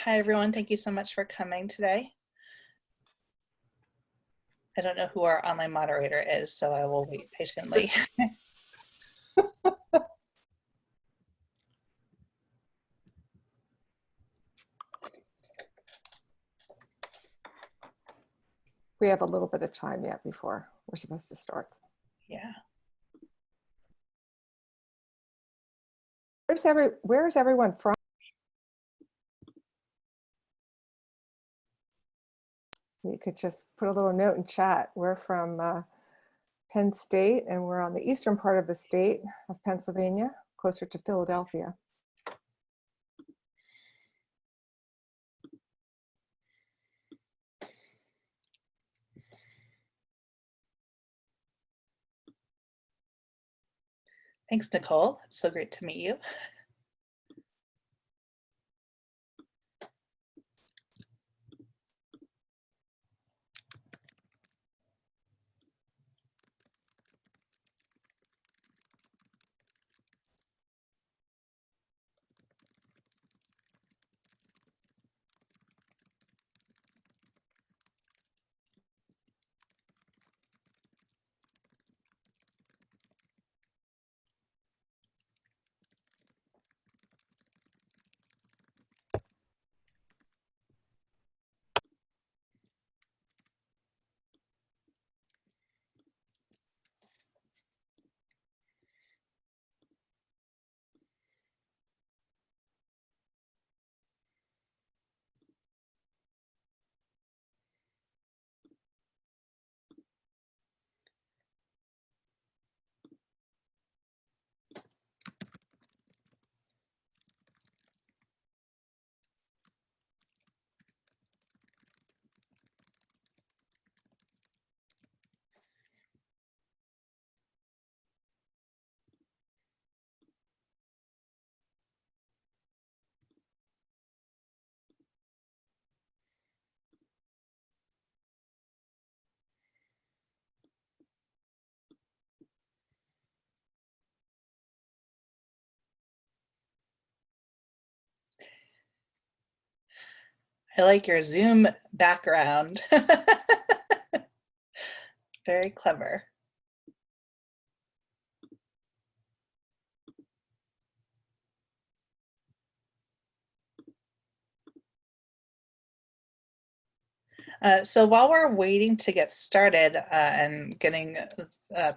Hi, everyone. Thank you so much for coming today. I don't know who our online moderator is, so I will wait patiently. We have a little bit of time yet before we're supposed to start. Yeah. Where's everyone from? You could just put a little note in chat. We're from Penn State, and we're on the eastern part of the state of Pennsylvania, closer to Philadelphia. Thanks, Nicole. It's so great to meet you. I like your Zoom background. Very clever. So while we're waiting to get started and getting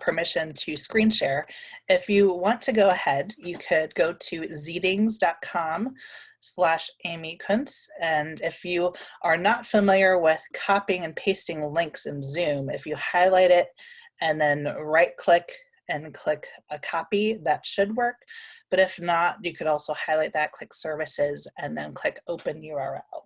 permission to screen share, if you want to go ahead, you could go to zedings.com/Amy Kuntz. And if you are not familiar with copying and pasting links in Zoom, if you highlight it and then right click and click a copy, that should work. But if not, you could also highlight that, click services, and then click open URL.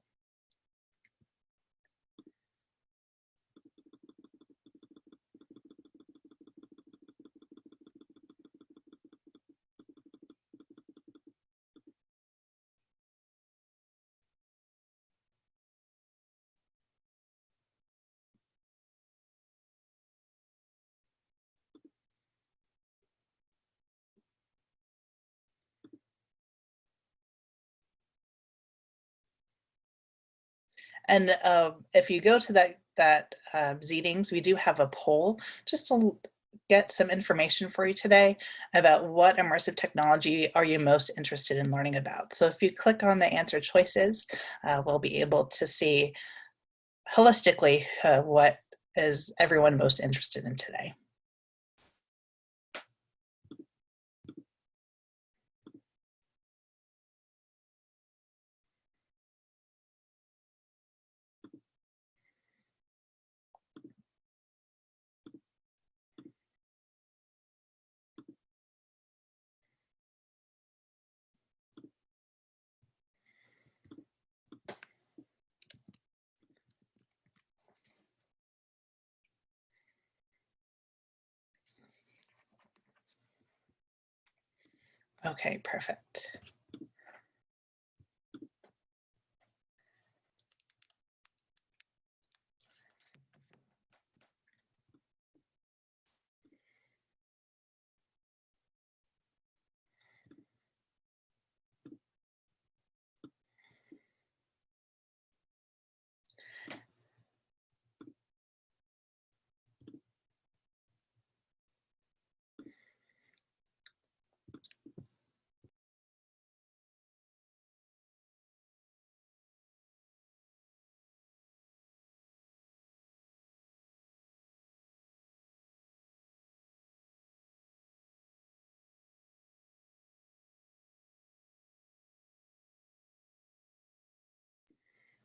And if you go to that Zedings, we do have a poll just to get some information for you today about what immersive technology are you most interested in learning about. So if you click on the answer choices, we'll be able to see holistically what is everyone most interested in today. Okay, perfect.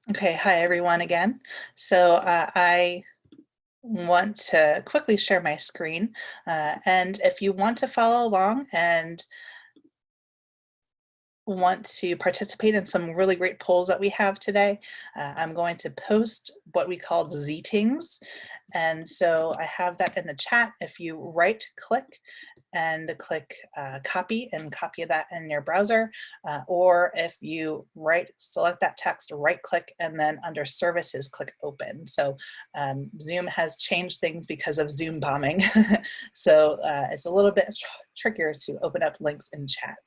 Okay, hi everyone again. So I want to quickly share my screen, and if you want to follow along and want to participate in some really great polls that we have today, I'm going to post what we call Zeetings. And so I have that in the chat. If you right click and click copy and copy that in your browser, or if you select that text, right click, and then under services, click open. So Zoom has changed things because of Zoom bombing. So it's a little bit trickier to open up links in chat.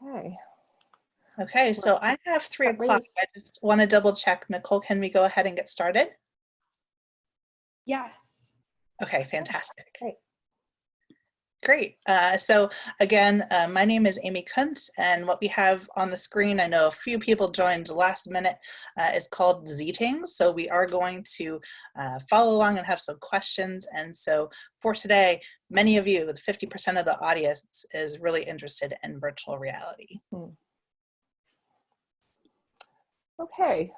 Okay. Okay, so I have 3 At o'clock. least. I just want to double check. Nicole, can we go ahead and get started? Yes. Okay, fantastic. Great. Great. So again, my name is Amy Kuntz, and what we have on the screen, I know a few people joined last minute, is called Zeetings. So we are going to follow along and have some questions. And so for today, many of you, 50% of the audience, is really interested in virtual reality. Okay.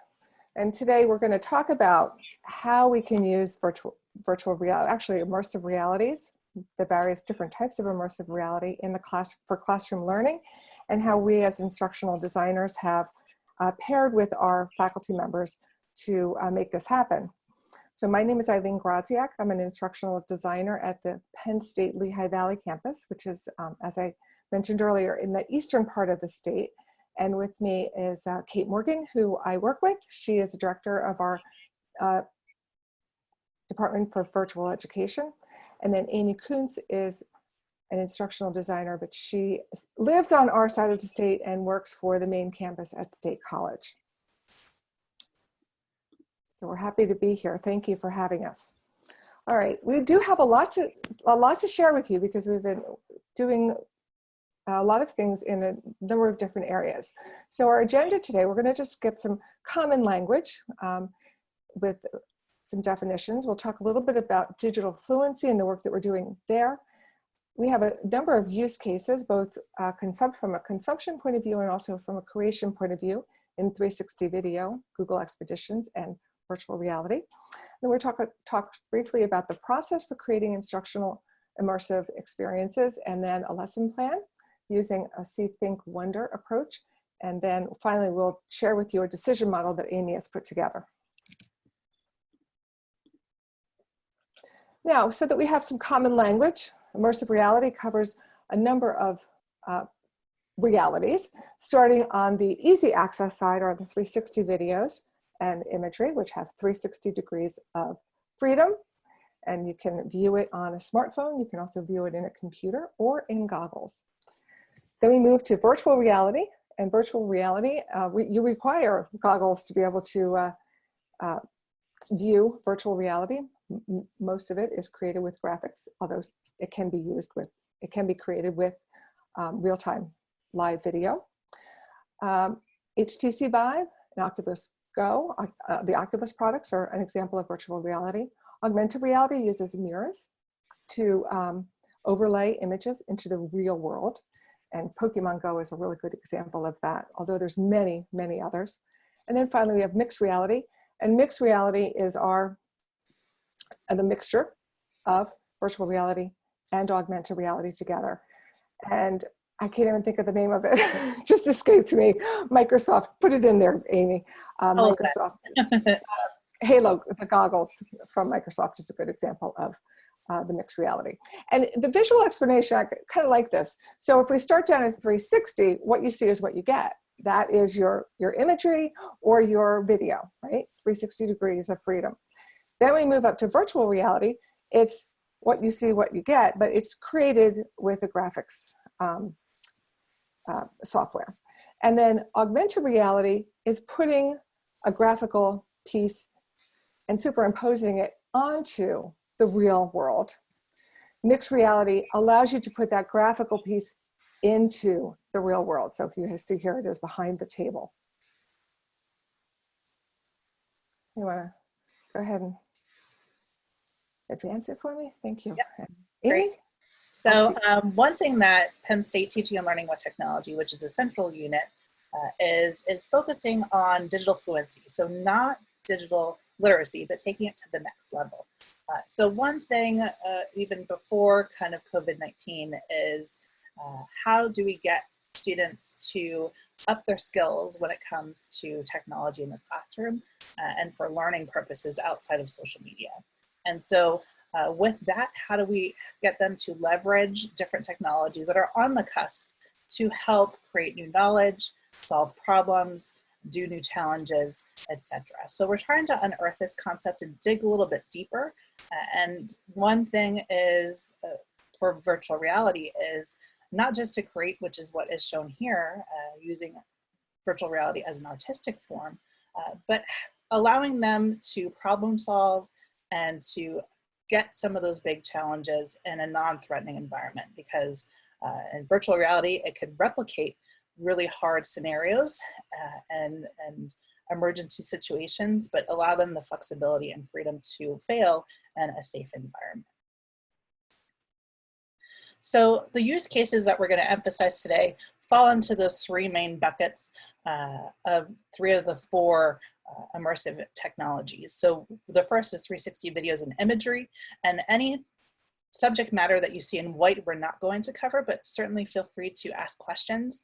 And today we're going to talk about how we can use virtual reality, actually immersive realities, the various different types of immersive reality in the class for classroom learning, and how we as instructional designers have paired with our faculty members to make this happen. So my name is Eileen Grodziak. I'm an instructional designer at the Penn State Lehigh Valley campus, which is, as I mentioned earlier, in the eastern part of the state. And with me is Kate Morgan, who I work with. She is the director of our Department for Virtual Education. And then Amy Kuntz is an instructional designer, but she lives on our side of the state and works for the main campus at State College. So we're happy to be here. Thank you for having us. All right, we do have a lot to share with you because we've been doing a lot of things in a number of different areas. So our agenda today, we're going to just get some common language with some definitions. We'll talk a little bit about digital fluency and the work that we're doing there. We have a number of use cases, both from a consumption point of view and also from a creation point of view in 360 video, Google Expeditions, and virtual reality. Then we'll talk briefly about the process for creating instructional immersive experiences, and then a lesson plan using a See, Think, Wonder approach. And then finally, we'll share with you a decision model that Amy has put together. Now, so that we have some common language, immersive reality covers a number of realities. Starting on the easy access side are the 360 videos and imagery, which have 360 degrees of freedom. And you can view it on a smartphone. You can also view it in a computer or in goggles. Then we move to virtual reality. And virtual reality, you require goggles to be able to view virtual reality. Most of it is created with graphics, although it can be created with real-time live video. HTC Vive and Oculus Go, the Oculus products are an example of virtual reality. Augmented reality uses mirrors to overlay images into the real world. And Pokemon Go is a really good example of that, although there's many, many others. And then finally, we have mixed reality. And mixed reality is the mixture of virtual reality and augmented reality together. And I can't even think of the name of it. It just escaped me. Microsoft, put it in there, Amy. Microsoft. Halo, the goggles from Microsoft is a good example of the mixed reality. And the visual explanation, I kind of like this. So if we start down at 360, what you see is what you get. That is your imagery or your video, right? 360 degrees of freedom. Then we move up to virtual reality. It's what you see, what you get, but it's created with the graphics software. And then augmented reality is putting a graphical piece and superimposing it onto the real world. Mixed reality allows you to put that graphical piece into the real world. So if you see here, it is behind the table. You want to go ahead and advance it for me? Thank you. Yep. Great. Amy? So one thing that Penn State Teaching and Learning with Technology, which is a central unit, is focusing on digital fluency. So not digital literacy, but taking it to the next level. So one thing, even before kind of COVID-19, is how do we get students to up their skills when it comes to technology in the classroom and for learning purposes outside of social media. And so with that, how do we get them to leverage different technologies that are on the cusp to help create new knowledge, solve problems, do new challenges, etc. So we're trying to unearth this concept and dig a little bit deeper. And one thing is for virtual reality is not just to create, which is what is shown here, using virtual reality as an artistic form, but allowing them to problem solve and to get some of those big challenges in a non-threatening environment, because in virtual reality, it could replicate really hard scenarios and emergency situations, but allow them the flexibility and freedom to fail in a safe environment. So the use cases that we're going to emphasize today fall into those three main buckets of three of the four immersive technologies. So the first is 360 videos and imagery, and any subject matter that you see in white we're not going to cover, but certainly feel free to ask questions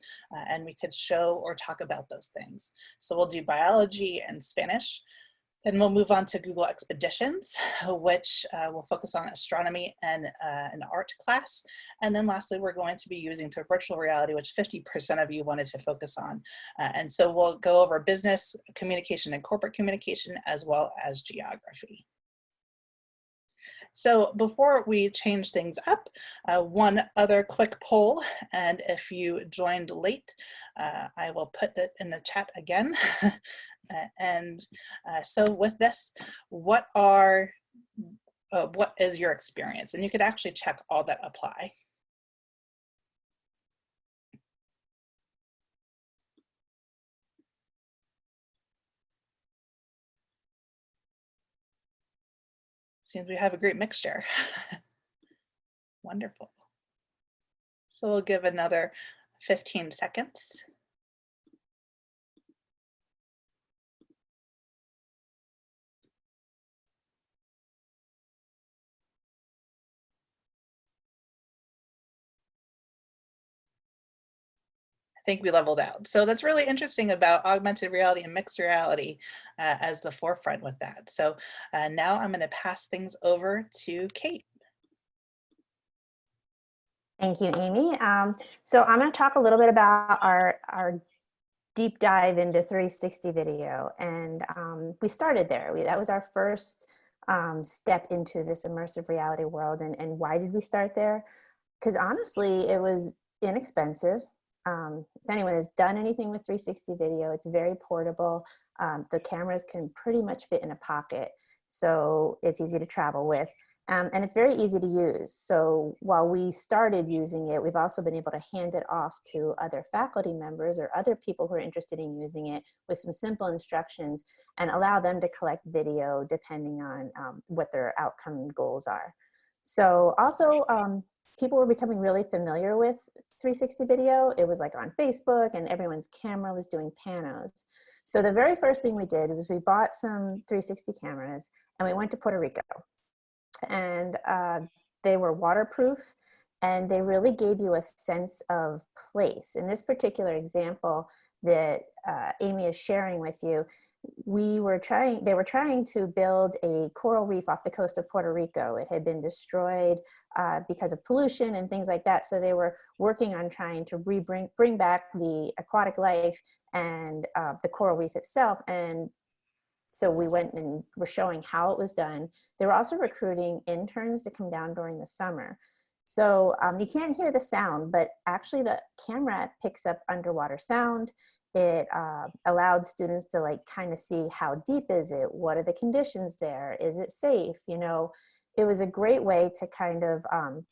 and we could show or talk about those things. So we'll do biology and Spanish. Then we'll move on to Google Expeditions, which will focus on astronomy and an art class. And then lastly, we're going to be using to virtual reality, which 50% of you wanted to focus on. And so we'll go over business, communication, and corporate communication, as well as geography. So before we change things up, one other quick poll, and if you joined late, I will put it in the chat again. So with this, what is your experience? And you could actually check all that apply. Seems we have a great mixture. Wonderful. So we'll give another 15 seconds. I think we leveled out. So that's really interesting about augmented reality and mixed reality as the forefront with that. So now I'm going to pass things over to Kate. Thank you, Amy. So I'm going to talk a little bit about our deep dive into 360 video. And we started there. That was our first step into this immersive reality world. And why did we start there? Because honestly, it was inexpensive. If anyone has done anything with 360 video, it's very portable. The cameras can pretty much fit in a pocket, so it's easy to travel with. And it's very easy to use. So while we started using it, we've also been able to hand it off to other faculty members or other people who are interested in using it with some simple instructions and allow them to collect video depending on what their outcome goals are. So also, people were becoming really familiar with 360 video. It was like on Facebook and everyone's camera was doing panos. So the very first thing we did was we bought some 360 cameras and we went to Puerto Rico. And they were waterproof and they really gave you a sense of place. In this particular example that Amy is sharing with you, they were trying to build a coral reef off the coast of Puerto Rico. It had been destroyed because of pollution and things like that. So they were working on trying to bring back the aquatic life and the coral reef itself. And so we went and were showing how it was done. They were also recruiting interns to come down during the summer. So you can't hear the sound, but actually the camera picks up underwater sound. It allowed students to like kind of see how deep is it? What are the conditions there? Is it safe? You know, it was a great way to kind of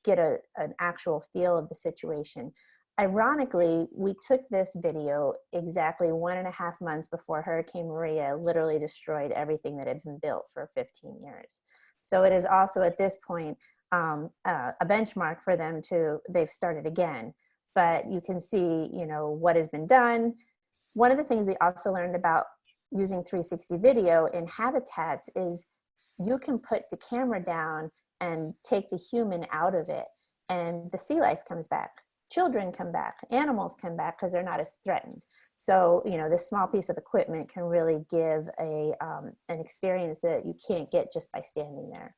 get an actual feel of the situation. Ironically, we took this video exactly 1.5 months before Hurricane Maria literally destroyed everything that had been built for 15 years. So it is also at this point a benchmark for them they've started again. But you can see, you know, what has been done. One of the things we also learned about using 360 video in habitats is you can put the camera down and take the human out of it and the sea life comes back. Children come back, animals come back because they're not as threatened. So, you know, this small piece of equipment can really give an experience that you can't get just by standing there.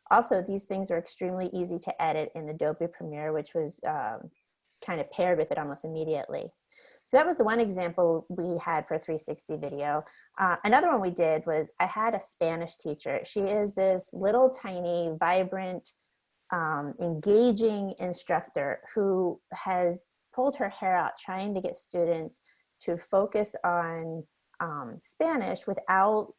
Also, these things are extremely easy to edit in Adobe Premiere, which was kind of paired with it almost immediately. So that was the one example we had for 360 video. Another one we did was I had a Spanish teacher. She is this little tiny, vibrant, engaging instructor who has pulled her hair out trying to get students to focus on Spanish without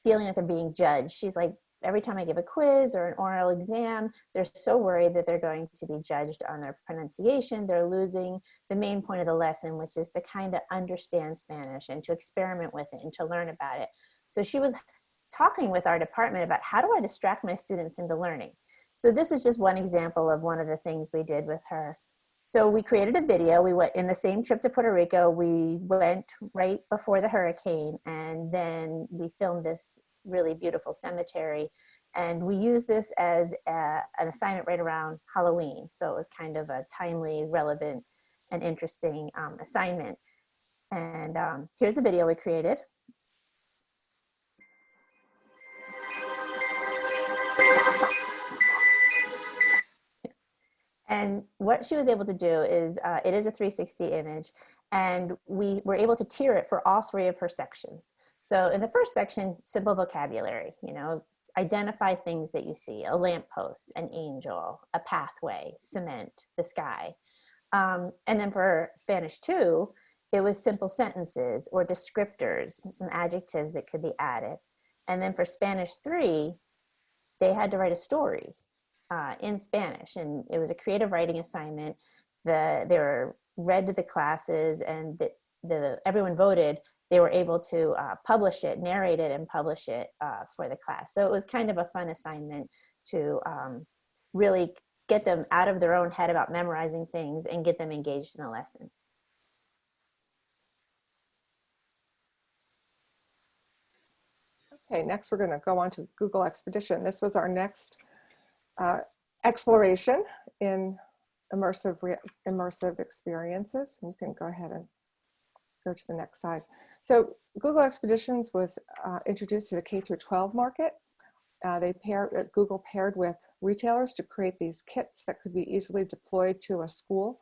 feeling like they're being judged. She's like, every time I give a quiz or an oral exam, they're so worried that they're going to be judged on their pronunciation. They're losing the main point of the lesson, which is to kind of understand Spanish and to experiment with it and to learn about it. So she was talking with our department about how do I distract my students into learning? So this is just one example of one of the things we did with her. So we created a video. We went in the same trip to Puerto Rico. We went right before the hurricane, and then we filmed this really beautiful cemetery. And we used this as an assignment right around Halloween. So it was kind of a timely, relevant, and interesting assignment. And here's the video we created. And what she was able to do is, it is a 360 image, and we were able to tier it for all 3 of her sections. So in the first section, simple vocabulary, you know, identify things that you see, a lamppost, an angel, a pathway, cement, the sky. And then for Spanish 2, it was simple sentences or descriptors, some adjectives that could be added. And then for Spanish 3, they had to write a story in Spanish, and it was a creative writing assignment. They were read to the classes, and everyone voted. They were able to publish it, narrate it, and publish it for the class. So it was kind of a fun assignment to really get them out of their own head about memorizing things and get them engaged in a lesson. Okay, next we're going to go on to Google Expedition. This was our next exploration in immersive experiences. You can go ahead and go to the next slide. So Google Expeditions was introduced to the K-12 market. Google paired with retailers to create these kits that could be easily deployed to a school.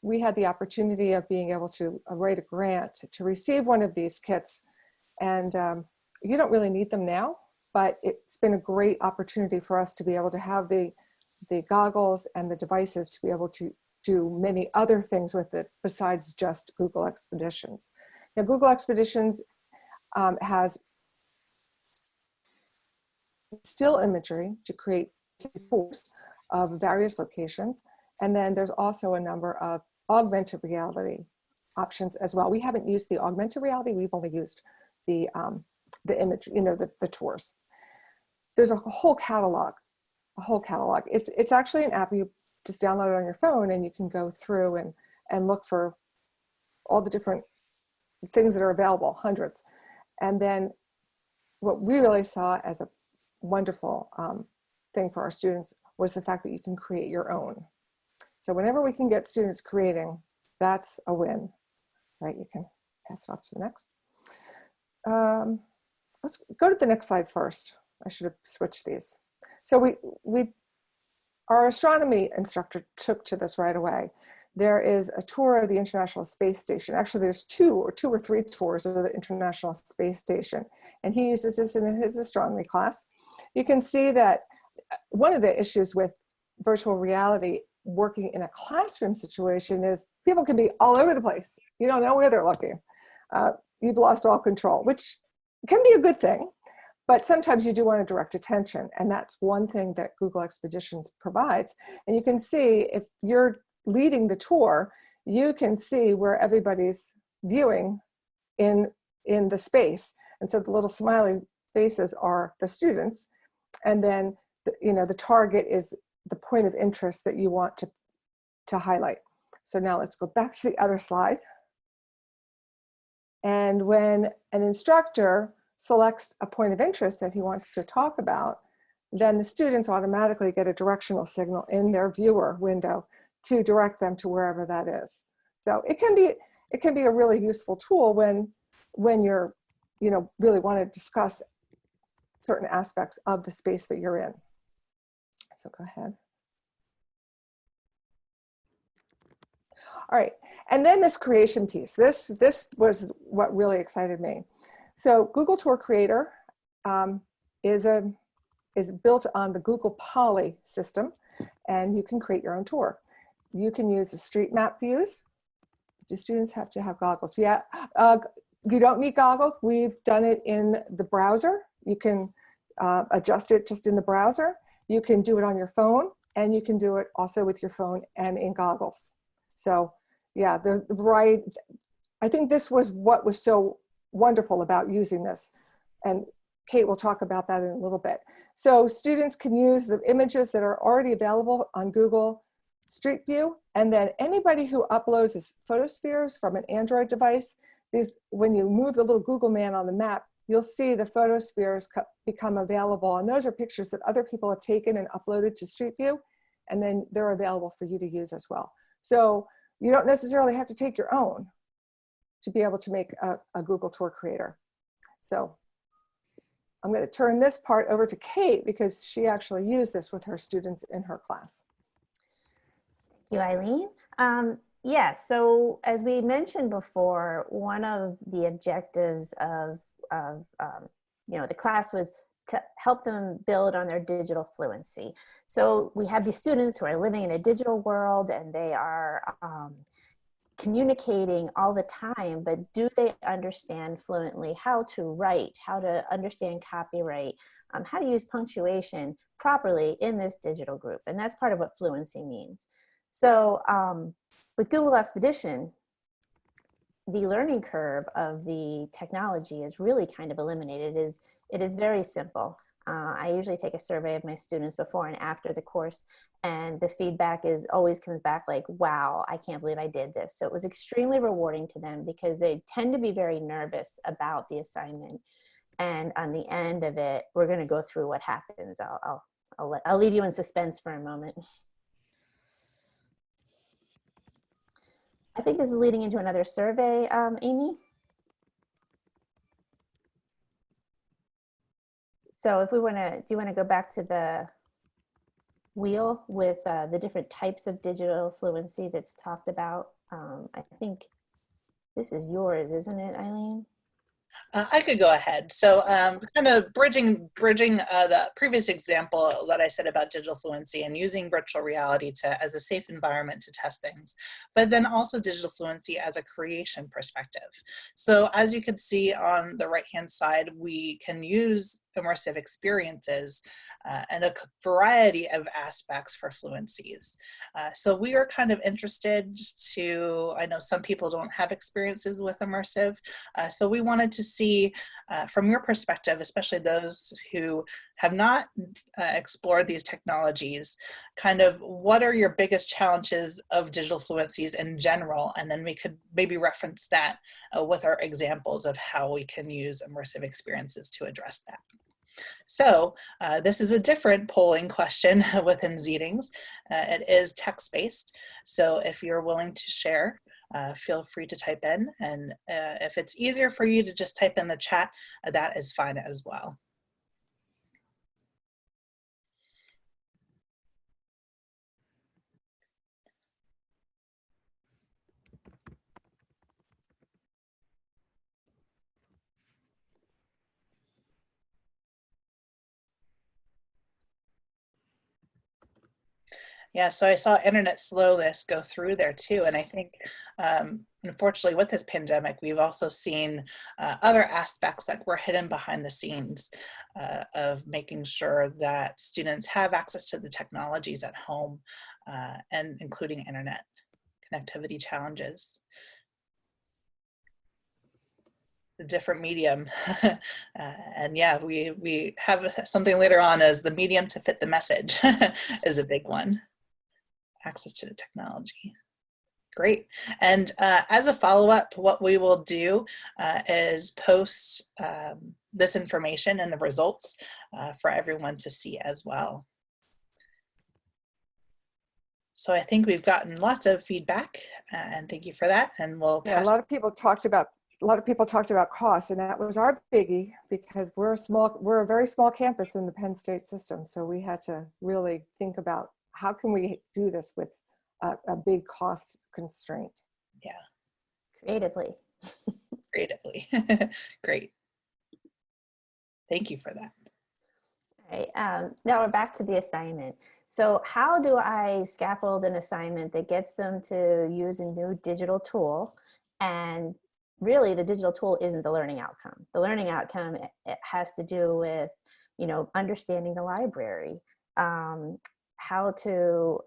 We had the opportunity of being able to write a grant to receive one of these kits, and you don't really need them now, but it's been a great opportunity for us to be able to have the goggles and the devices to be able to do many other things with it besides just Google Expeditions. Now, Google Expeditions has still imagery to create tours of various locations. And then there's also a number of augmented reality options as well. We haven't used the augmented reality, we've only used the image, the tours. There's a whole catalog, It's actually an app you just download it on your phone, and you can go through and look for all the different things that are available, hundreds. And then what we really saw as a wonderful thing for our students was the fact that you can create your own. So whenever we can get students creating, that's a win, right? You can pass it off to the next. Let's go to the next slide first. I should have switched these. So our astronomy instructor took to this right away. There is a tour of the International Space Station. Actually, there's two or three tours of the International Space Station, and he uses this in his astronomy class. You can see that one of the issues with virtual reality working in a classroom situation is people can be all over the place. You don't know where they're looking. You've lost all control, which can be a good thing, but sometimes you do want to direct attention, and that's one thing that Google Expeditions provides. And you can see if you're leading the tour, you can see where everybody's viewing in the space. And so the little smiley faces are the students, and then the target is the point of interest that you want to highlight. So now let's go back to the other slide. And when an instructor selects a point of interest that he wants to talk about, then the students automatically get a directional signal in their viewer window to direct them to wherever that is. So it can be a really useful tool when you're really want to discuss certain aspects of the space that you're in. So go ahead. All right, and then this creation piece. This was what really excited me. So Google Tour Creator is built on the Google Poly system, and you can create your own tour. You can use the street map views. Do students have to have goggles? Yeah, you don't need goggles. We've done it in the browser. You can adjust it just in the browser. You can do it on your phone, and you can do it also with your phone and in goggles. So yeah, the variety. I think this was what was so wonderful about using this. And Kate will talk about that in a little bit. So students can use the images that are already available on Google Street View, and then anybody who uploads photospheres from an Android device, when you move the little Google man on the map, you'll see the photospheres become available, and those are pictures that other people have taken and uploaded to Street View, and then they're available for you to use as well. So you don't necessarily have to take your own to be able to make a Google Tour Creator. So I'm going to turn this part over to Kate because she actually used this with her students in her class. Thank you, Eileen. Yes, so as we mentioned before, one of the objectives of the class was to help them build on their digital fluency. So we have these students who are living in a digital world, and they are communicating all the time, but do they understand fluently how to write, how to understand copyright, how to use punctuation properly in this digital group? And that's part of what fluency means. So with Google Expedition, the learning curve of the technology is really kind of eliminated. It is very simple. I usually take a survey of my students before and after the course, and the feedback always comes back like, wow, I can't believe I did this. So it was extremely rewarding to them because they tend to be very nervous about the assignment. And on the end of it, we're going to go through what happens. I'll leave you in suspense for a moment. I think this is leading into another survey, Amy. So if we want to, do you want to go back to the wheel with the different types of digital fluency that's talked about? I think this is yours, isn't it, Eileen? I could go ahead. So kind of bridging the previous example that I said about digital fluency and using virtual reality as a safe environment to test things, but then also digital fluency as a creation perspective. So as you can see on the right-hand side, we can use immersive experiences and a variety of aspects for fluencies. So we are kind of interested to, I know some people don't have experiences with immersive, so we wanted to see from your perspective, especially those who have not explored these technologies, kind of what are your biggest challenges of digital fluencies in general, and then we could maybe reference that with our examples of how we can use immersive experiences to address that. So this is a different polling question within Zeetings. It is text-based, so if you're willing to share, feel free to type in, and if it's easier for you to just type in the chat, that is fine as well. Yeah, so I saw internet slowness go through there too. And I think, unfortunately, with this pandemic, we've also seen other aspects that were hidden behind the scenes of making sure that students have access to the technologies at home and including internet connectivity challenges. The different medium. And yeah, we have something later on as the medium to fit the message is a big one. Access to the technology. Great. And as a follow-up, what we will do is post this information and the results for everyone to see as well. So I think we've gotten lots of feedback, and thank you for that. And we'll pass. Yeah, a lot of people talked about cost, and that was our biggie because we're a very small campus in the Penn State system. So we had to really think about how can we do this with a big cost constraint. Yeah. Creatively. Creatively. Great. Thank you for that. All right, now we're back to the assignment. So how do I scaffold an assignment that gets them to use a new digital tool? And really the digital tool isn't the learning outcome. The learning outcome, it has to do with, you know, understanding the library, how to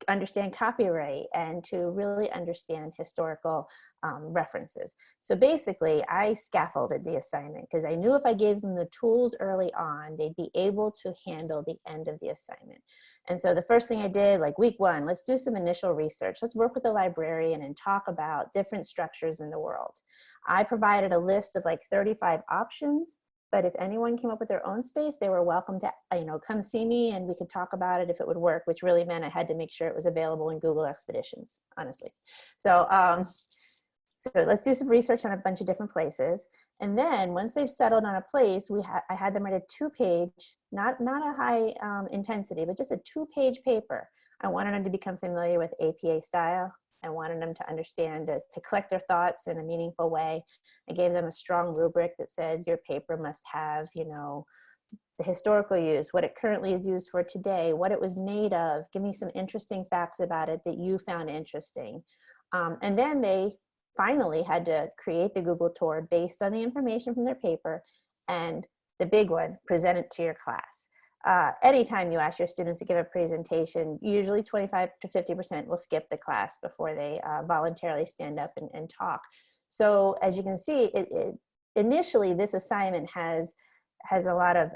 understand copyright, and to really understand historical references. So basically, I scaffolded the assignment because I knew if I gave them the tools early on, they'd be able to handle the end of the assignment. And so the first thing I did, like week one, let's do some initial research. Let's work with a librarian and talk about different structures in the world. I provided a list of like 35 options. But if anyone came up with their own space, they were welcome to, you know, come see me and we could talk about it if it would work, which really meant I had to make sure it was available in Google Expeditions, honestly. So, so let's do some research on a bunch of different places. And then once they've settled on a place, I had them write a 2-page, not a high intensity, but just a 2-page paper. I wanted them to become familiar with APA style. I wanted them to understand, to collect their thoughts in a meaningful way. I gave them a strong rubric that said your paper must have, you know, the historical use, what it currently is used for today, what it was made of. Give me some interesting facts about it that you found interesting. And then they finally had to create the Google tour based on the information from their paper. And the big one, present it to your class. Anytime you ask your students to give a presentation, usually 25 to 50% will skip the class before they voluntarily stand up and talk. So as you can see, initially this assignment has a lot of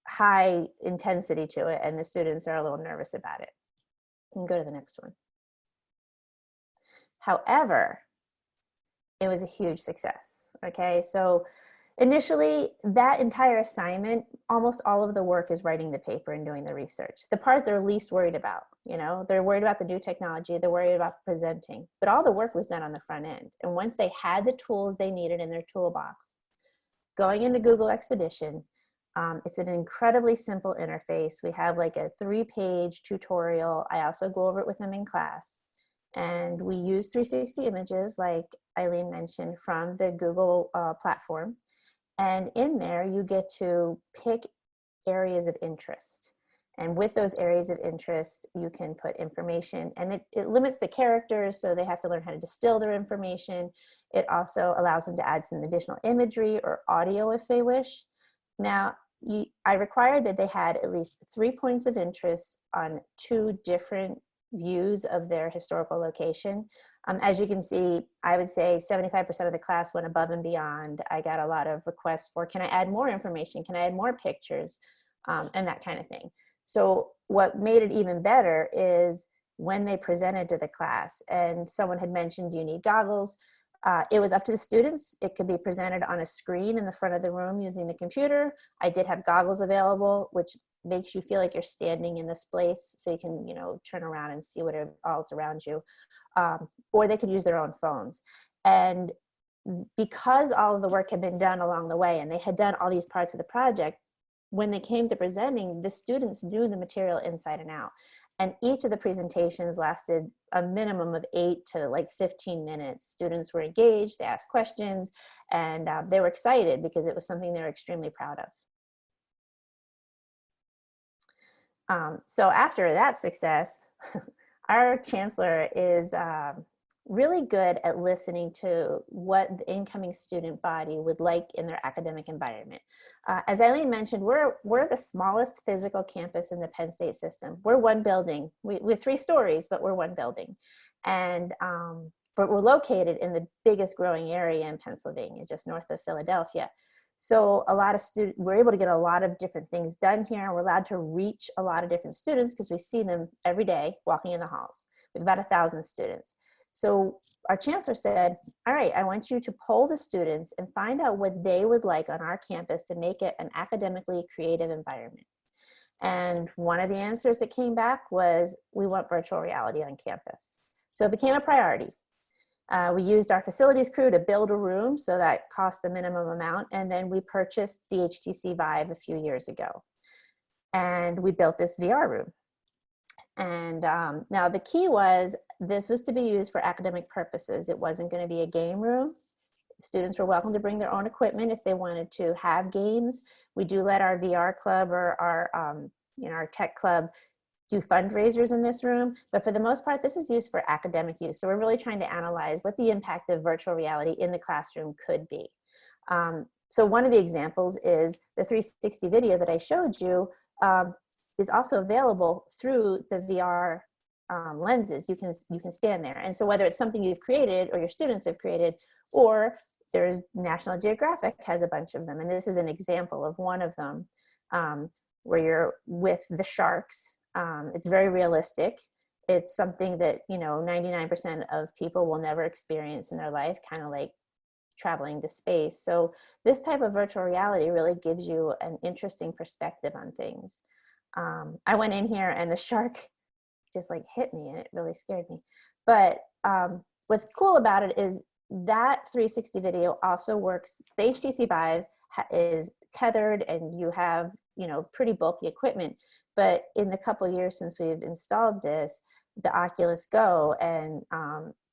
high intensity to it, and the students are a little nervous about it. You can go to the next one. However, it was a huge success, okay? So initially, that entire assignment, almost all of the work is writing the paper and doing the research. The part they're least worried about, you know, they're worried about the new technology, they're worried about presenting, but all the work was done on the front end. And once they had the tools they needed in their toolbox, going into Google Expedition, it's an incredibly simple interface. We have like a 3-page tutorial. I also go over it with them in class. And we use 360 images, like Eileen mentioned, from the Google platform. And in there, you get to pick areas of interest. And with those areas of interest, you can put information, and it limits the characters, so they have to learn how to distill their information. It also allows them to add some additional imagery or audio if they wish. Now, I required that they had at least 3 points of interest on 2 different views of their historical location. As you can see, I would say 75% of the class went above and beyond. I got a lot of requests for, can I add more information? Can I add more pictures? And that kind of thing. So what made it even better is when they presented to the class, and someone had mentioned, do you need goggles? It was up to the students. It could be presented on a screen in the front of the room using the computer. I did have goggles available, which makes you feel like you're standing in this place, so you can, you know, turn around and see what all's around you. Or they could use their own phones. And because all of the work had been done along the way, and they had done all these parts of the project, when they came to presenting, the students knew the material inside and out. And each of the presentations lasted a minimum of 8 to like 15 minutes. Students were engaged, they asked questions, and they were excited because it was something they were extremely proud of. So after that success, our chancellor is really good at listening to what the incoming student body would like in their academic environment. As Eileen mentioned, we're the smallest physical campus in the Penn State system. We're one building. We're 3 stories, but we're one building. And but we're located in the biggest growing area in Pennsylvania, just north of Philadelphia. So a lot of students, we're able to get a lot of different things done here. We're allowed to reach a lot of different students because we see them every day walking in the halls. We have about 1,000 students. So our chancellor said, all right, I want you to poll the students and find out what they would like on our campus to make it an academically creative environment. And one of the answers that came back was, we want virtual reality on campus. So it became a priority. We used our facilities crew to build a room, so that cost a minimum amount. And then we purchased the HTC Vive a few years ago. And we built this VR room. And now the key was, this was to be used for academic purposes. It wasn't going to be a game room. Students were welcome to bring their own equipment if they wanted to have games. We do let our VR club or our tech club do fundraisers in this room, but for the most part, this is used for academic use. So we're really trying to analyze what the impact of virtual reality in the classroom could be. So one of the examples is the 360 video that I showed you is also available through the VR lenses. You can stand there. And so whether it's something you've created or your students have created, or there's National Geographic has a bunch of them. And this is an example of one of them where you're with the sharks. It's very realistic. It's something that, 99% of people will never experience in their life, kind of like traveling to space. So this type of virtual reality really gives you an interesting perspective on things. I went in here and the shark just like hit me and it really scared me. But what's cool about it is that 360 video also works. The HTC Vive is tethered and you have, pretty bulky equipment. But in the couple years since we've installed this, the Oculus Go, and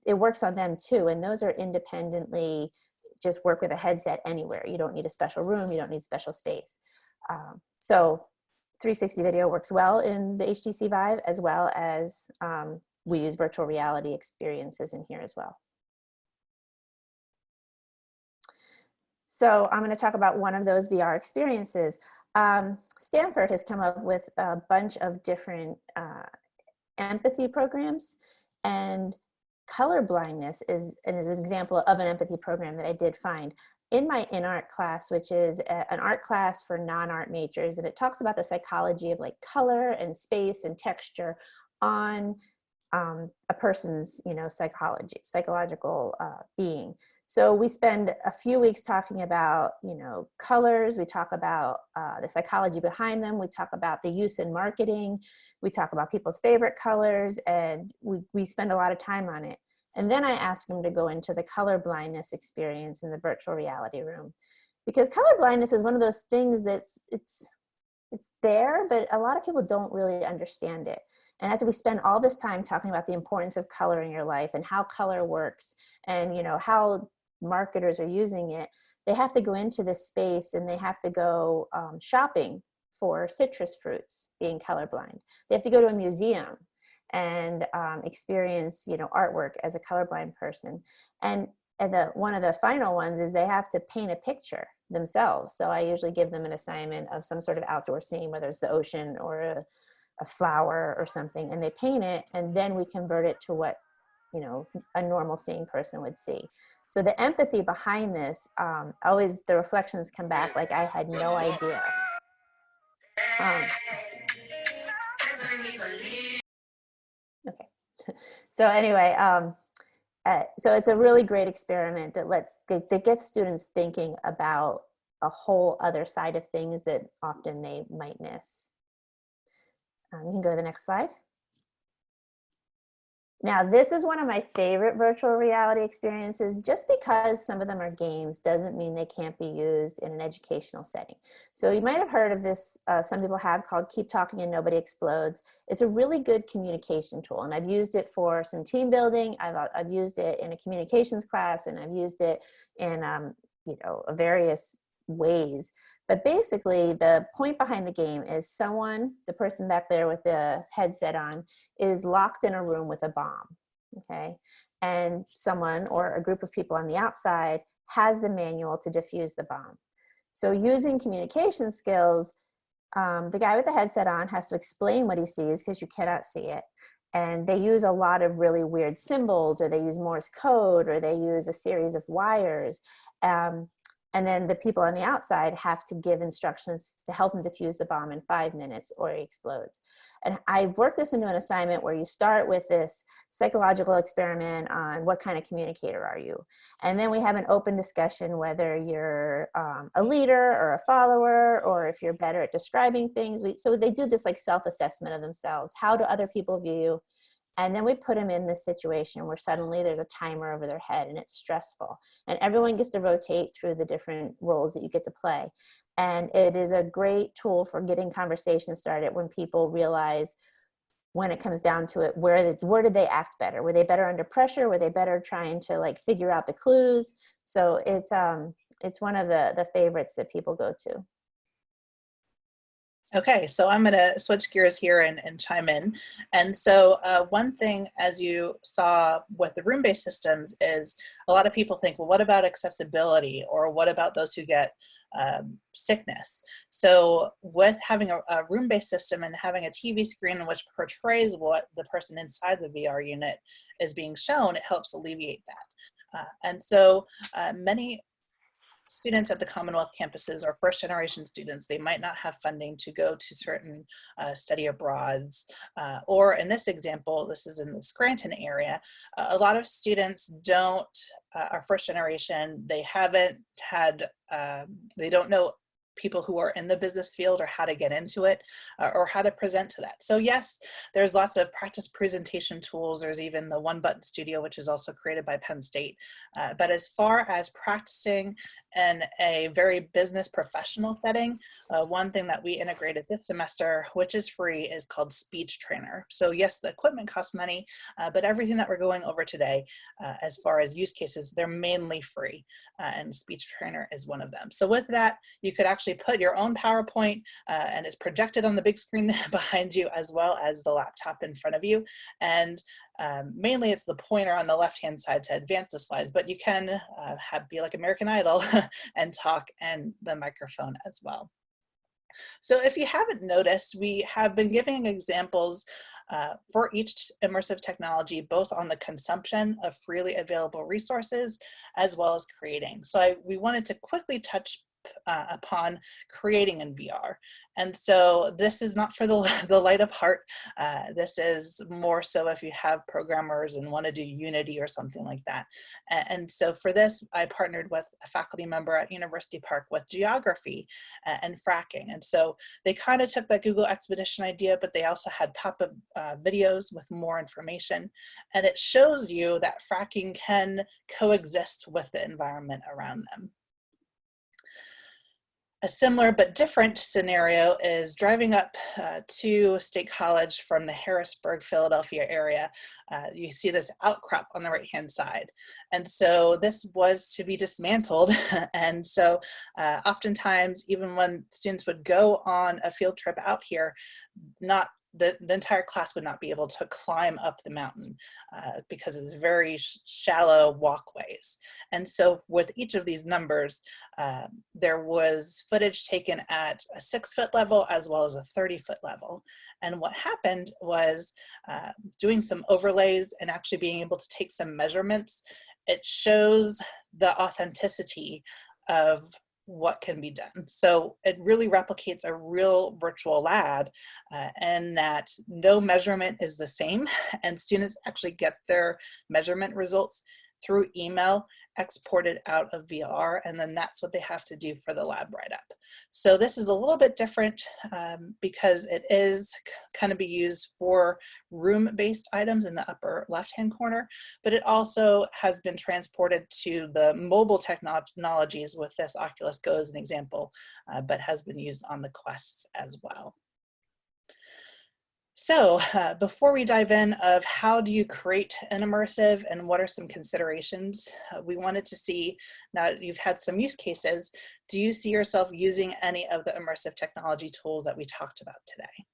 it works on them too. And those are independently, just work with a headset anywhere. You don't need a special room. You don't need special space. So 360 video works well in the HTC Vive, as well as we use virtual reality experiences in here as well. So I'm going to talk about one of those VR experiences. Stanford has come up with a bunch of different empathy programs, and color blindness is an example of an empathy program that I did find in my in-art class, which is an art class for non-art majors, and it talks about the psychology of like color and space and texture on a person's psychological being. So we spend a few weeks talking about, colors. We talk about the psychology behind them. We talk about the use in marketing. We talk about people's favorite colors, and we spend a lot of time on it. And then I ask them to go into the color blindness experience in the virtual reality room, because color blindness is one of those things that's it's there, but a lot of people don't really understand it. And after we spend all this time talking about the importance of color in your life and how color works, and how marketers are using it, they have to go into this space and they have to go shopping for citrus fruits, being colorblind. They have to go to a museum and experience, artwork as a colorblind person. And And one of the final ones is they have to paint a picture themselves. So I usually give them an assignment of some sort of outdoor scene, whether it's the ocean or a flower or something, and they paint it, and then we convert it to what, you know, a normal seeing person would see. So the empathy behind this, always the reflections come back like I had no idea. Okay. So anyway, so it's a really great experiment that gets students thinking about a whole other side of things that often they might miss. You can go to the next slide. Now, this is one of my favorite virtual reality experiences. Just because some of them are games doesn't mean they can't be used in an educational setting. So you might have heard of this, some people have, called Keep Talking and Nobody Explodes. It's a really good communication tool, and I've used it for some team building. I've used it in a communications class, and I've used it in you know, various ways. But basically, the point behind the game is someone, the person back there with the headset on, is locked in a room with a bomb, okay? And someone or a group of people on the outside has the manual to defuse the bomb. So using communication skills, the guy with the headset on has to explain what he sees because you cannot see it. And they use a lot of really weird symbols, or they use Morse code, or they use a series of wires. And then the people on the outside have to give instructions to help him defuse the bomb in 5 minutes or he explodes. And I've worked this into an assignment where you start with this psychological experiment on what kind of communicator are you? And then we have an open discussion whether you're a leader or a follower, or if you're better at describing things. So they do this like self-assessment of themselves. How do other people view you? And then we put them in this situation where suddenly there's a timer over their head and it's stressful. And everyone gets to rotate through the different roles that you get to play. And it is a great tool for getting conversations started when people realize, when it comes down to it, where did they act better? Were they better under pressure? Were they better trying to like figure out the clues? So it's one of the favorites that people go to. Okay, so I'm going to switch gears here and chime in. And so one thing, as you saw with the room-based systems, is a lot of people think, well, what about accessibility, or what about those who get sickness? So with having a room-based system and having a TV screen which portrays what the person inside the VR unit is being shown, it helps alleviate that. And so many students at the Commonwealth campuses are first-generation students. They might not have funding to go to certain study abroads, or in this example, this is in the Scranton area, a lot of students are first-generation. They haven't had, they don't know people who are in the business field or how to get into it, or how to present to that. So yes, there's lots of practice presentation tools. There's even the One Button Studio, which is also created by Penn State. But as far as practicing in a very business professional setting, one thing that we integrated this semester, which is free, is called Speech Trainer. So yes, the equipment costs money, but everything that we're going over today, as far as use cases, they're mainly free, and Speech Trainer is one of them. So with that, you could actually put your own PowerPoint, and it's projected on the big screen behind you, as well as the laptop in front of you. And mainly it's the pointer on the left-hand side to advance the slides, but you can be like American Idol and talk, and the microphone as well. So if you haven't noticed, we have been giving examples for each immersive technology, both on the consumption of freely available resources, as well as creating. So we wanted to quickly touch upon creating in VR. And so this is not for the light of heart. This is more so if you have programmers and want to do Unity or something like that. And so for this, I partnered with a faculty member at University Park with geography and fracking. And so they kind of took that Google Expedition idea, but they also had pop-up videos with more information. And it shows you that fracking can coexist with the environment around them. A similar but different scenario is driving up to State College from the Harrisburg, Philadelphia area. You see this outcrop on the right-hand side. And so this was to be dismantled. And so oftentimes, even when students would go on a field trip out here, not the entire class would not be able to climb up the mountain because it's very shallow walkways. And so with each of these numbers, there was footage taken at a 6-foot level as well as a 30-foot level. And what happened was doing some overlays and actually being able to take some measurements, it shows the authenticity of what can be done. So it really replicates a real virtual lab and that no measurement is the same, and students actually get their measurement results through email exported out of VR, and then that's what they have to do for the lab write-up. So this is a little bit different because it is kind of be used for room-based items in the upper left-hand corner, but it also has been transported to the mobile technologies with this Oculus Go as an example, but has been used on the Quests as well. So before we dive in of how do you create an immersive and what are some considerations, we wanted to see, now that you've had some use cases, do you see yourself using any of the immersive technology tools that we talked about today?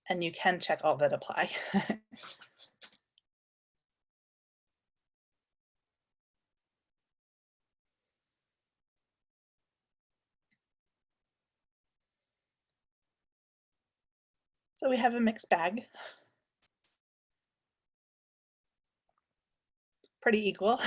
And you can check all that apply. So we have a mixed bag. Pretty equal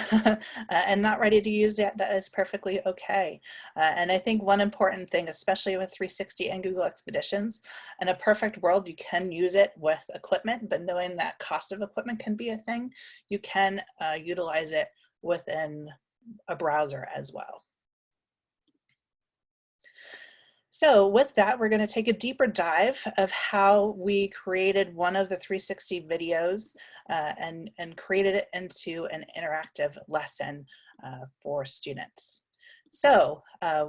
and not ready to use it, that is perfectly okay. And I think one important thing, especially with 360 and Google Expeditions, in a perfect world, you can use it with equipment, but knowing that cost of equipment can be a thing, you can utilize it within a browser as well. So with that, we're going to take a deeper dive of how we created one of the 360 videos and created it into an interactive lesson for students. So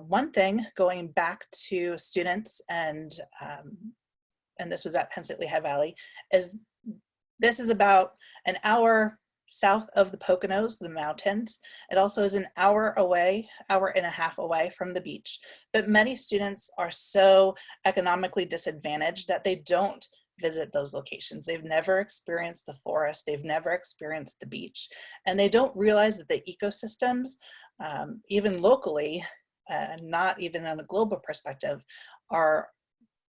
one thing, going back to students, and this was at Penn State Lehigh Valley, is this is about an hour south of the Poconos, the mountains. It also is an hour away, hour and a half away from the beach. But many students are so economically disadvantaged that they don't visit those locations. They've never experienced the forest, they've never experienced the beach, and they don't realize that the ecosystems, even locally, not even on a global perspective, are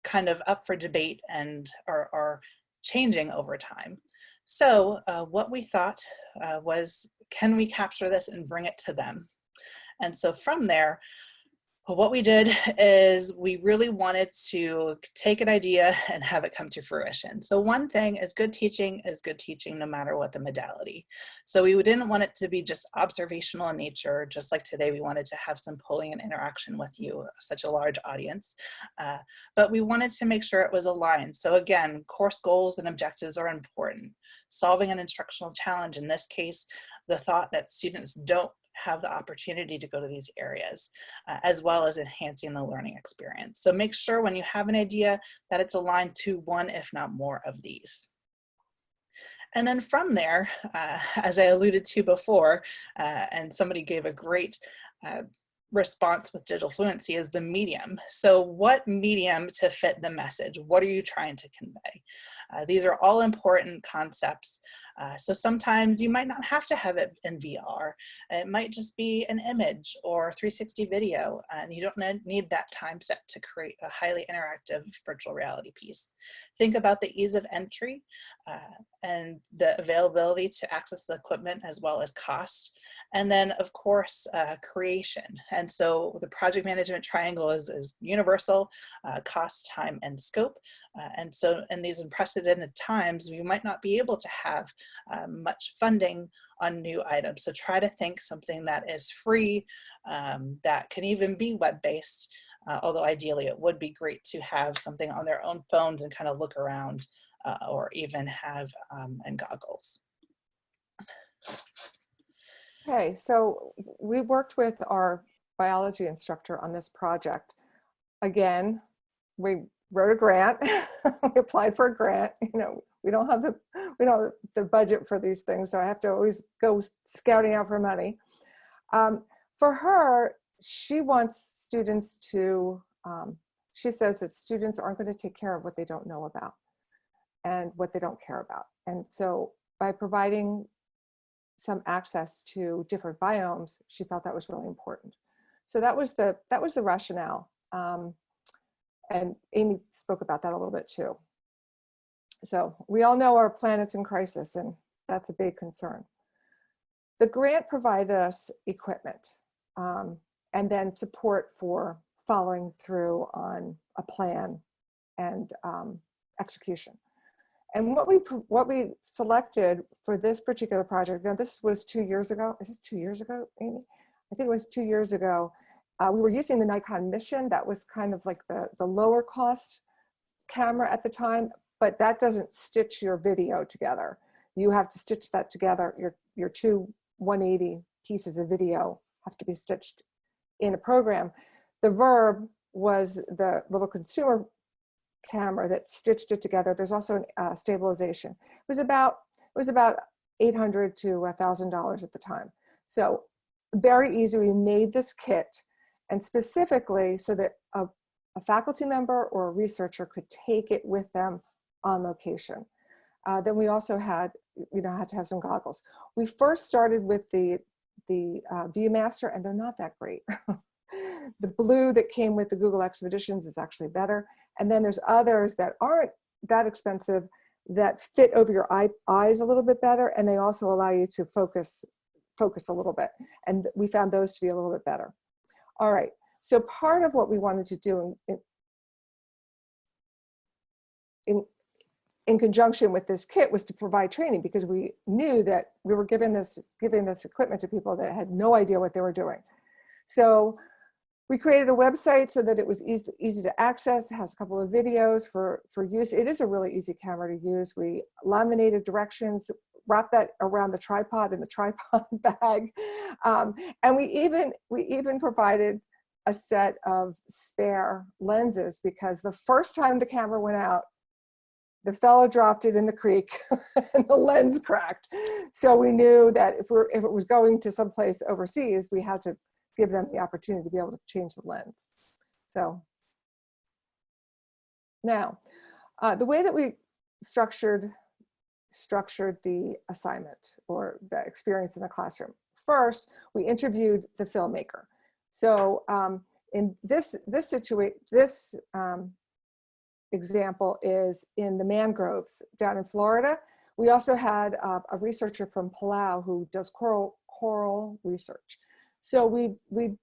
kind of up for debate and are changing over time. So what we thought was, can we capture this and bring it to them? And so from there, what we did is we really wanted to take an idea and have it come to fruition. So one thing is good teaching no matter what the modality. So we didn't want it to be just observational in nature, just like today we wanted to have some polling and interaction with you, such a large audience. But we wanted to make sure it was aligned. So again, course goals and objectives are important. Solving an instructional challenge, in this case, the thought that students don't have the opportunity to go to these areas, as well as enhancing the learning experience. So make sure when you have an idea that it's aligned to one, if not more, of these. And then from there, as I alluded to before, and somebody gave a great response with digital fluency, is the medium. So what medium to fit the message? What are you trying to convey? These are all important concepts. So sometimes you might not have to have it in VR. It might just be an image or 360 video, and you don't need that time set to create a highly interactive virtual reality piece. Think about the ease of entry and the availability to access the equipment as well as cost. And then of course, creation. And so the project management triangle is universal, cost, time, and scope. And so in these unprecedented times, you might not be able to have much funding on new items. So try to think something that is free, that can even be web-based, although ideally it would be great to have something on their own phones and kind of look around, or even have in goggles. Okay, so we worked with our biology instructor on this project. Again, we wrote a grant. We applied for a grant. You know, we don't have the budget for these things, so I have to always go scouting out for money. For her, she wants students to she says that students aren't going to take care of what they don't know about and what they don't care about. And so by providing some access to different biomes, she felt that was really important. So that was the rationale. And Amy spoke about that a little bit too. So we all know our planet's in crisis, and that's a big concern. The grant provided us equipment and then support for following through on a plan and execution. And what we selected for this particular project, now this was 2 years ago. Is it 2 years ago, Amy? I think it was 2 years ago. We were using the Nikon Mission. That was kind of like the lower cost camera at the time, but that doesn't stitch your video together. You have to stitch that together. Your two 180 pieces of video have to be stitched in a program. The Verb was the little consumer camera that stitched it together. There's also a stabilization. It was about $800 to $1,000 at the time. So very easy. We made this kit, and specifically so that a faculty member or a researcher could take it with them on location. Then we also had to have some goggles. We first started with the ViewMaster, and they're not that great. The blue that came with the Google Expeditions is actually better. And then there's others that aren't that expensive that fit over your eyes a little bit better, and they also allow you to focus a little bit. And we found those to be a little bit better. All right, so part of what we wanted to do in conjunction with this kit was to provide training, because we knew that we were giving this equipment to people that had no idea what they were doing. So we created a website so that it was easy to access. It has a couple of videos for use. It is a really easy camera to use. We laminated directions, wrapped that around the tripod in the tripod bag. And we even provided a set of spare lenses, because the first time the camera went out, the fellow dropped it in the creek and the lens cracked. So we knew that if it was going to someplace overseas, we had to give them the opportunity to be able to change the lens. So now, the way that we structured the assignment or the experience in the classroom. First, we interviewed the filmmaker. So in this example is in the mangroves down in Florida. We also had a researcher from Palau who does coral research. So we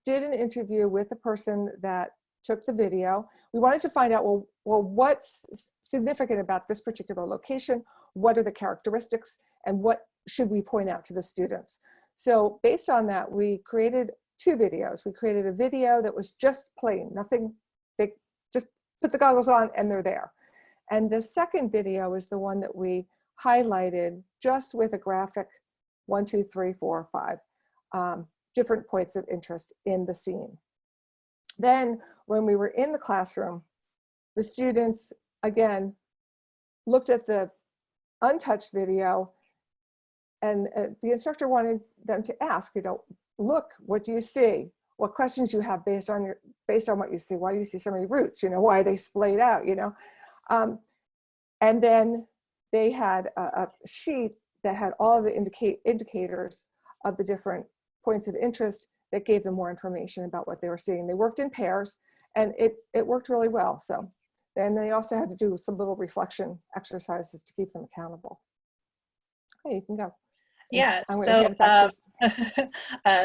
did an interview with the person that took the video. We wanted to find out, well, what's significant about this particular location? What are the characteristics? And what should we point out to the students? So based on that, we created 2 videos. We created a video that was just plain, nothing, they just put the goggles on and they're there. And the second video is the one that we highlighted just with a graphic 1, 2, 3, 4, 5. Different points of interest in the scene. Then when we were in the classroom, the students, again, looked at the untouched video, and the instructor wanted them to ask, look, what do you see? What questions do you have based on what you see? Why do you see so many roots? Why are they splayed out? And then they had a sheet that had all of the indicators of the different points of interest that gave them more information about what they were seeing. They worked in pairs, and it worked really well. So then they also had to do some little reflection exercises to keep them accountable. Okay, you can go. Yeah, so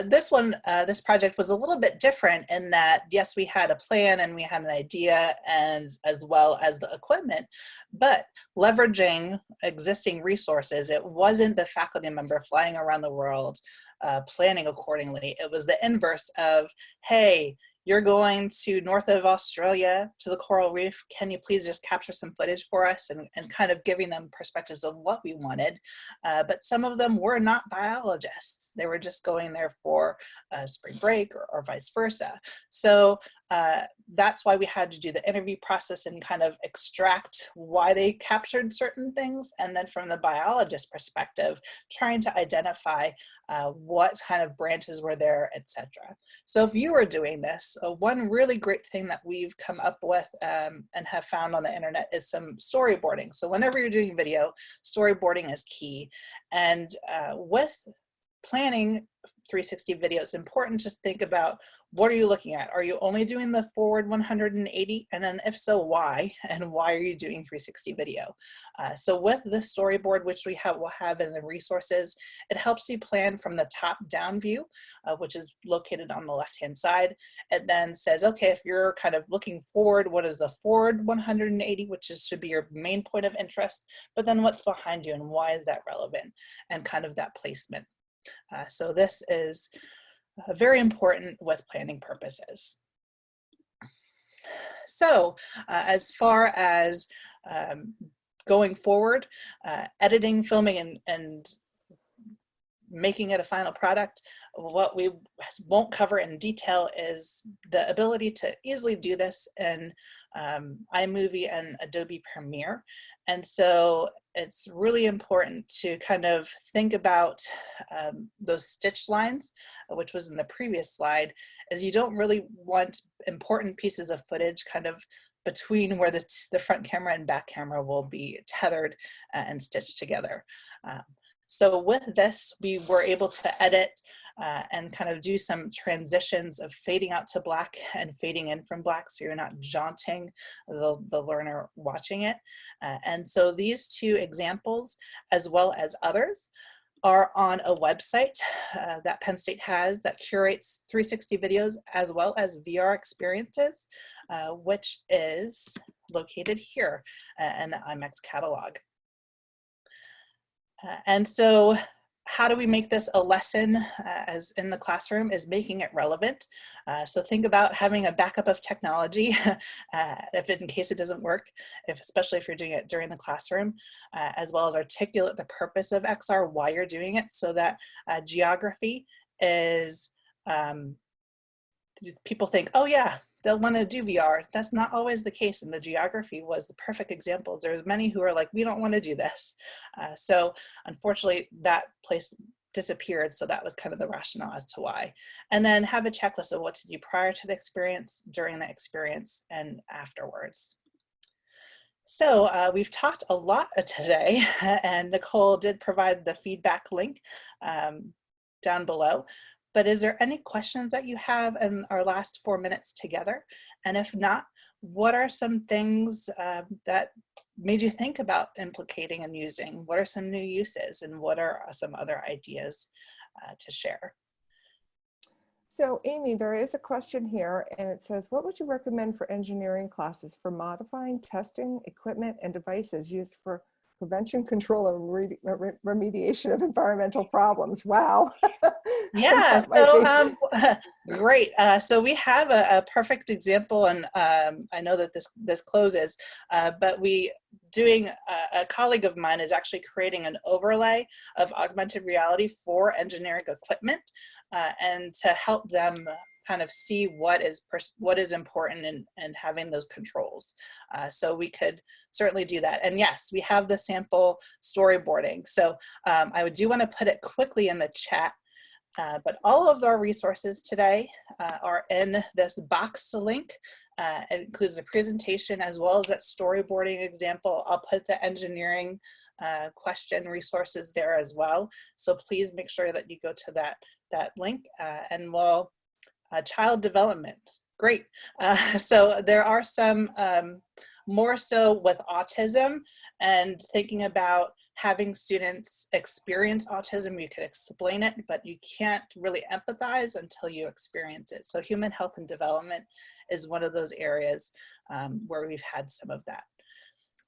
this project was a little bit different in that, yes, we had a plan and we had an idea, and as well as the equipment, but leveraging existing resources. It wasn't the faculty member flying around the world planning accordingly. It was the inverse of, hey, you're going to north of Australia to the coral reef. Can you please just capture some footage for us? And kind of giving them perspectives of what we wanted. But some of them were not biologists. They were just going there for spring break or vice versa. So That's why we had to do the interview process and kind of extract why they captured certain things. And then from the biologist perspective, trying to identify what kind of branches were there, etc. So if you were doing this, one really great thing that we've come up with and have found on the internet is some storyboarding. So whenever you're doing video, storyboarding is key. And with planning 360 video, it's important to think about, what are you looking at? Are you only doing the forward 180? And then if so, why? And why are you doing 360 video? So with the storyboard, which will have in the resources, it helps you plan from the top down view, which is located on the left-hand side. It then says, okay, if you're kind of looking forward, what is the forward 180, which should be your main point of interest, but then what's behind you and why is that relevant, and kind of that placement. So this is very important with planning purposes. So as far as going forward, editing, filming, and making it a final product, what we won't cover in detail is the ability to easily do this in iMovie and Adobe Premiere. And so it's really important to kind of think about those stitch lines, which was in the previous slide, as you don't really want important pieces of footage kind of between where the front camera and back camera will be tethered and stitched together. So with this, we were able to edit and kind of do some transitions of fading out to black and fading in from black, so you're not jaunting the learner watching it. And so these two examples, as well as others, are on a website that Penn State has that curates 360 videos as well as VR experiences, which is located here in the IMEX catalog. And so how do we make this a lesson as in the classroom is making it relevant. So think about having a backup of technology in case it doesn't work, especially if you're doing it during the classroom, as well as articulate the purpose of XR, why you're doing it, so that geography is, people think, oh yeah, they'll want to do VR. That's not always the case, and the geography was the perfect example. There's many who are like, we don't want to do this. So unfortunately, that place disappeared, so that was kind of the rationale as to why. And then have a checklist of what to do prior to the experience, during the experience, and afterwards. So we've talked a lot today, and Nicole did provide the feedback link down below. But is there any questions that you have in our last 4 minutes together? And if not, what are some things that made you think about implicating and using? What are some new uses, and what are some other ideas to share? So Amy, there is a question here, and it says, what would you recommend for engineering classes for modifying, testing, equipment, and devices used for prevention, control, and remediation of environmental problems? Wow. Yeah, so great. So we have a perfect example, and I know that this closes, but a colleague of mine is actually creating an overlay of augmented reality for engineering equipment, and to help them kind of see what is important in having those controls. So we could certainly do that. And yes, we have the sample storyboarding. So I do want to put it quickly in the chat, but all of our resources today are in this box link. It includes a presentation as well as that storyboarding example. I'll put the engineering question resources there as well. So please make sure that you go to that link, and we'll child development. Great. So there are some more so with autism, and thinking about having students experience autism. You could explain it, but you can't really empathize until you experience it. So human health and development is one of those areas where we've had some of that.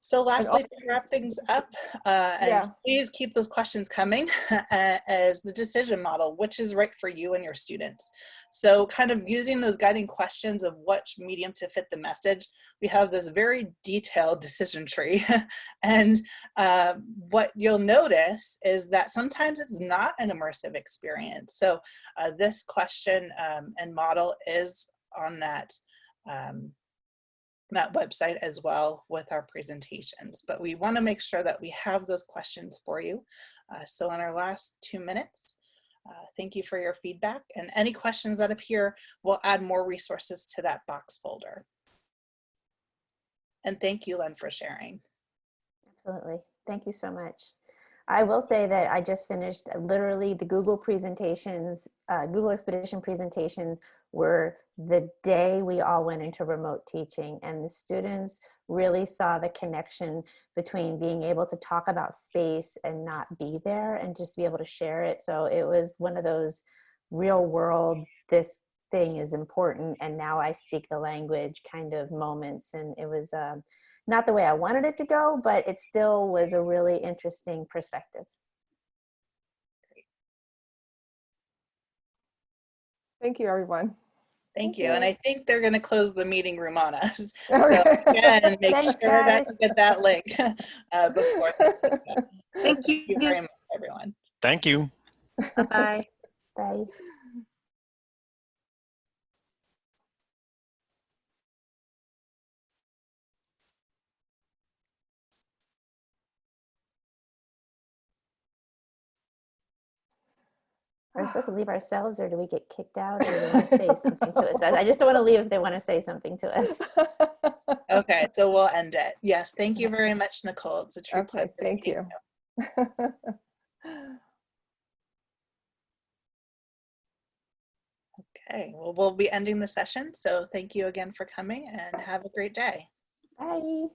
So lastly, to wrap things up, and please keep those questions coming, as the decision model, which is right for you and your students. So kind of using those guiding questions of which medium to fit the message, we have this very detailed decision tree. And what you'll notice is that sometimes it's not an immersive experience. So this question and model is on that that website as well with our presentations. But we want to make sure that we have those questions for you. So in our last 2 minutes, thank you for your feedback, and any questions that appear, we'll add more resources to that box folder. And thank you, Len, for sharing. Absolutely. Thank you so much. I will say that I just finished literally the Google presentations, Google Expedition presentations were the day we all went into remote teaching, and the students really saw the connection between being able to talk about space and not be there and just be able to share it. So it was one of those real world, this thing is important and now I speak the language kind of moments. And it was not the way I wanted it to go, but it still was a really interesting perspective. Thank you, everyone. Thank you. And I think they're going to close the meeting room on us. Okay. So again, make Thanks, sure that guys. you get that link before. Thank you. Thank you very much, everyone. Thank you. Bye-bye. Bye. Are we supposed to leave ourselves, or do we get kicked out, or do they want to say something to us? I just don't want to leave if they want to say something to us. Okay, so we'll end it. Yes, thank you very much, Nicole. It's a true Okay, pleasure. thank you. Okay, well, we'll be ending the session. So thank you again for coming and have a great day. Bye.